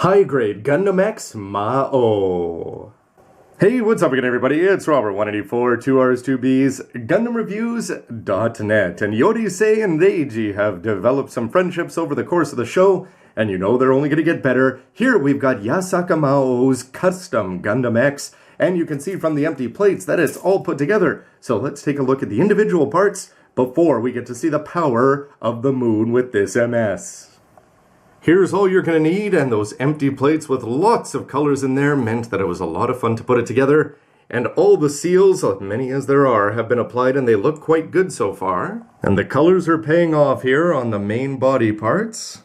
High-grade Gundam X Maoh. Hey, what's up again, everybody? It's Robert184, 2Rs2Bs, GundamReviews.net. And Yorisei and Reiji have developed some friendships over the course of the show, and you know they're only going to get better. Here we've got Yasaka Maoh's custom Gundam X, and you can see from the empty plates that it's all put together. So let's take a look at the individual parts before we get to see the power of the moon with this MS. Here's all you're going to need, and those empty plates with lots of colors in there meant that it was a lot of fun to put it together. And all the seals, many as there are, have been applied and they look quite good so far. And the colors are paying off here on the main body parts.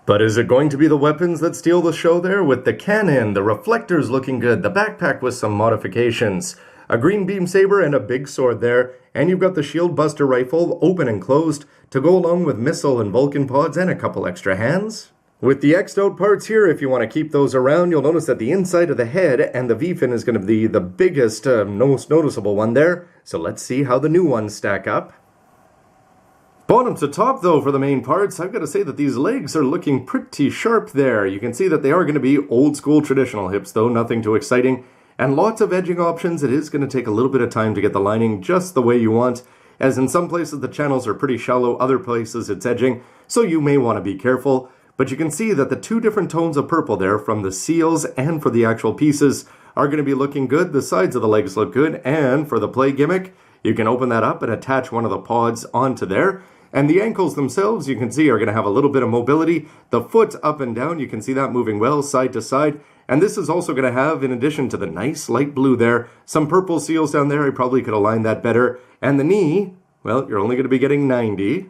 But is it going to be the weapons that steal the show there? With the cannon, the reflectors looking good, the backpack with some modifications, a green beam saber and a big sword there, and you've got the shield buster rifle open and closed to go along with missile and Vulcan pods and a couple extra hands. With the X'd out parts here, if you want to keep those around, you'll notice that the inside of the head and the V-fin is going to be the biggest, most noticeable one there. So let's see how the new ones stack up. Bottom to top though for the main parts, I've got to say that these legs are looking pretty sharp there. You can see that they are going to be old school traditional hips though, nothing too exciting. And lots of edging options. It is going to take a little bit of time to get the lining just the way you want, as in some places the channels are pretty shallow, other places it's edging, so you may want to be careful. But you can see that the two different tones of purple there from the seals and for the actual pieces are going to be looking good. The sides of the legs look good, and for the play gimmick, you can open that up and attach one of the pods onto there. And the ankles themselves, you can see, are going to have a little bit of mobility. The foot up and down, you can see that moving well side to side. And this is also going to have, in addition to the nice light blue there, some purple seals down there. I probably could align that better. And the knee, well, you're only going to be getting 90.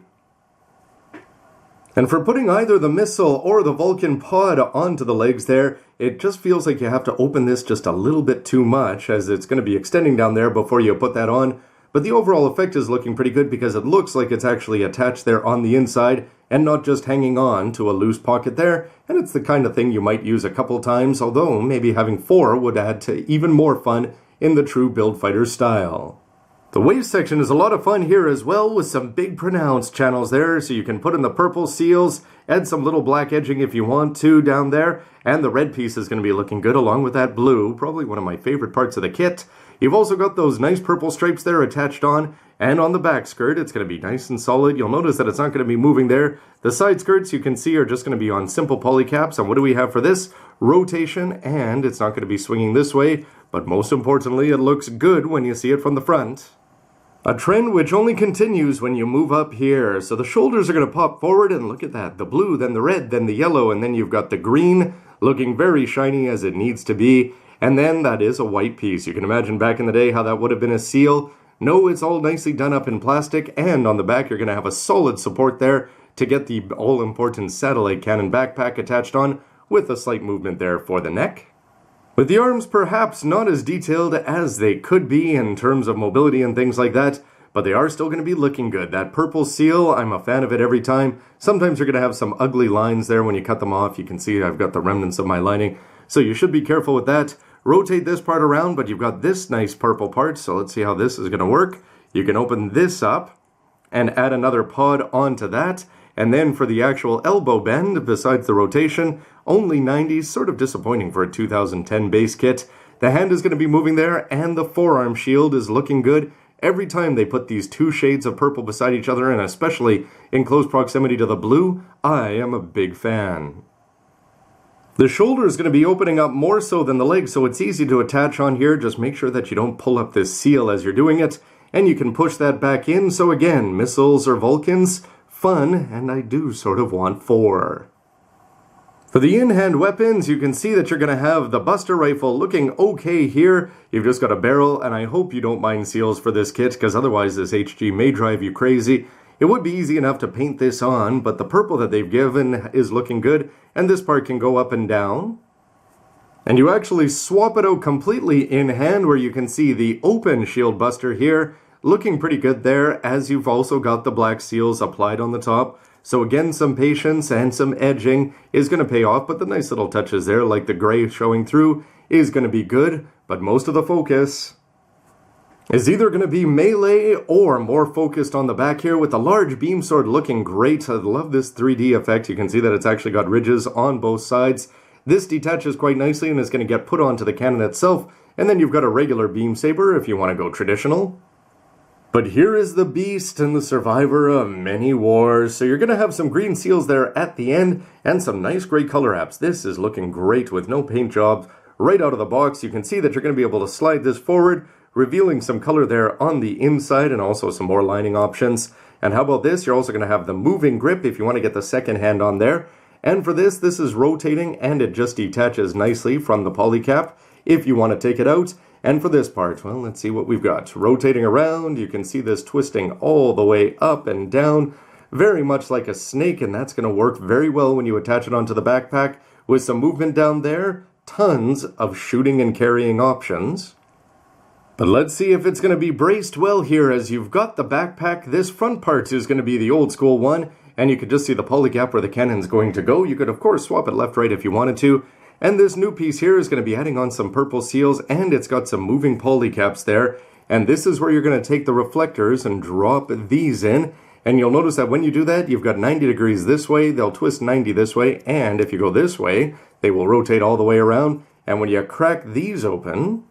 And for putting either the missile or the Vulcan pod onto the legs there, it just feels like you have to open this just a little bit too much, as it's going to be extending down there before you put that on. But the overall effect is looking pretty good because it looks like it's actually attached there on the inside and not just hanging on to a loose pocket there. And it's the kind of thing you might use a couple times, although maybe having 4 would add to even more fun in the true build fighter style. The waist section is a lot of fun here as well, with some big pronounced channels there, so you can put in the purple seals, add some little black edging if you want to down there, and the red piece is going to be looking good along with that blue, probably one of my favorite parts of the kit. You've also got those nice purple stripes there attached on, and on the back skirt it's going to be nice and solid. You'll notice that it's not going to be moving there. The side skirts you can see are just going to be on simple poly caps, and what do we have for this? Rotation, and it's not going to be swinging this way, but most importantly it looks good when you see it from the front. A trend which only continues when you move up here. So the shoulders are going to pop forward, and look at that. The blue, then the red, then the yellow, and then you've got the green looking very shiny as it needs to be. And then that is a white piece. You can imagine back in the day how that would have been a seal. No, it's all nicely done up in plastic, and on the back you're going to have a solid support there to get the all-important satellite cannon backpack attached on, with a slight movement there for the neck. With the arms perhaps not as detailed as they could be in terms of mobility and things like that, but they are still going to be looking good. That purple seal, I'm a fan of it every time. Sometimes you're going to have some ugly lines there when you cut them off. You can see I've got the remnants of my lining, so you should be careful with that. Rotate this part around, but you've got this nice purple part, so let's see how this is going to work. You can open this up and add another pod onto that. And then for the actual elbow bend, besides the rotation, only 90, sort of disappointing for a 2010 base kit. The hand is going to be moving there, and the forearm shield is looking good. Every time they put these two shades of purple beside each other, and especially in close proximity to the blue, I am a big fan. The shoulder is going to be opening up more so than the leg, so it's easy to attach on here. Just make sure that you don't pull up this seal as you're doing it, and you can push that back in. So again, missiles or Vulcans, fun, and I do sort of want 4. For the in-hand weapons, you can see that you're going to have the Buster Rifle looking okay here. You've just got a barrel, and I hope you don't mind seals for this kit, because otherwise this HG may drive you crazy. It would be easy enough to paint this on, but the purple that they've given is looking good, and this part can go up and down. And you actually swap it out completely in hand, where you can see the open shield buster here, looking pretty good there, as you've also got the black seals applied on the top. So again, some patience and some edging is going to pay off, but the nice little touches there, like the gray showing through, is going to be good, but most of the focus is either going to be melee or more focused on the back here with the large beam sword looking great. I love this 3D effect. You can see that it's actually got ridges on both sides. This detaches quite nicely and is going to get put onto the cannon itself. And then you've got a regular beam saber if you want to go traditional. But here is the beast and the survivor of many wars. So you're going to have some green seals there at the end and some nice gray color apps. This is looking great with no paint jobs right out of the box. You can see that you're going to be able to slide this forward, revealing some color there on the inside and also some more lining options. And how about this? You're also going to have the moving grip if you want to get the second hand on there. And for this is rotating and it just detaches nicely from the polycap if you want to take it out. And for this part, well, let's see what we've got. Rotating around, you can see this twisting all the way up and down, very much like a snake, and that's going to work very well when you attach it onto the backpack with some movement down there, tons of shooting and carrying options. But let's see if it's going to be braced well here as you've got the backpack. This front part is going to be the old school one, and you can just see the polycap where the cannon's going to go. You could, of course, swap it left-right if you wanted to. And this new piece here is going to be adding on some purple seals, and it's got some moving polycaps there. And this is where you're going to take the reflectors and drop these in. And you'll notice that when you do that, you've got 90 degrees this way, they'll twist 90 this way, and if you go this way, they will rotate all the way around. And when you crack these open,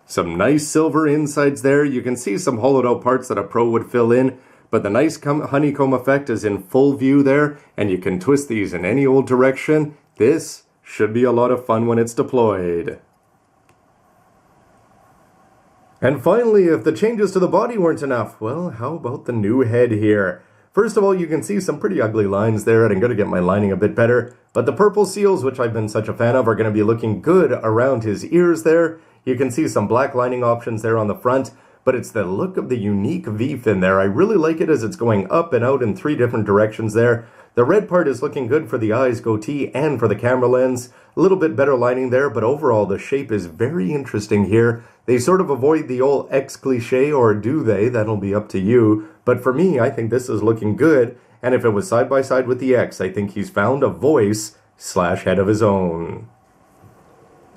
some nice silver insides there. You can see some hollowed out parts that a pro would fill in, but the nice honeycomb effect is in full view there, and you can twist these in any old direction. This should be a lot of fun when it's deployed. And finally, if the changes to the body weren't enough, well, how about the new head here? First of all, you can see some pretty ugly lines there, and I'm going to get my lining a bit better, but the purple seals, which I've been such a fan of, are going to be looking good around his ears there. You can see some black lining options there on the front, but it's the look of the unique V-fin there. I really like it as it's going up and out in 3 different directions there. The red part is looking good for the eyes, goatee, and for the camera lens. A little bit better lining there, but overall the shape is very interesting here. They sort of avoid the old X cliche, or do they? That'll be up to you. But for me, I think this is looking good. And if it was side by side with the X, I think he's found a voice/head of his own.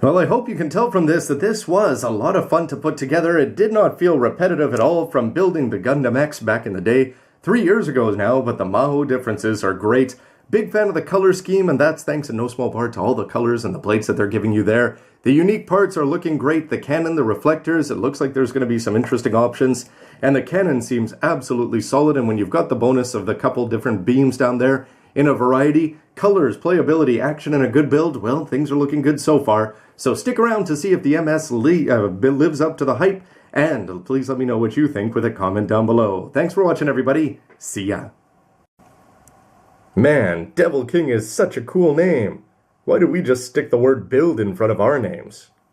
Well, I hope you can tell from this that this was a lot of fun to put together. It did not feel repetitive at all from building the Gundam X back in the day. 3 years ago now, but the Maoh differences are great. Big fan of the color scheme, and that's thanks in no small part to all the colors and the plates that they're giving you there. The unique parts are looking great. The cannon, the reflectors, it looks like there's going to be some interesting options. And the cannon seems absolutely solid, and when you've got the bonus of the couple different beams down there in a variety, colors, playability, action, and a good build, well, things are looking good so far. So stick around to see if the MS lives up to the hype. And please let me know what you think with a comment down below. Thanks for watching, everybody. See ya. Man, Devil King is such a cool name. Why do we just stick the word build in front of our names?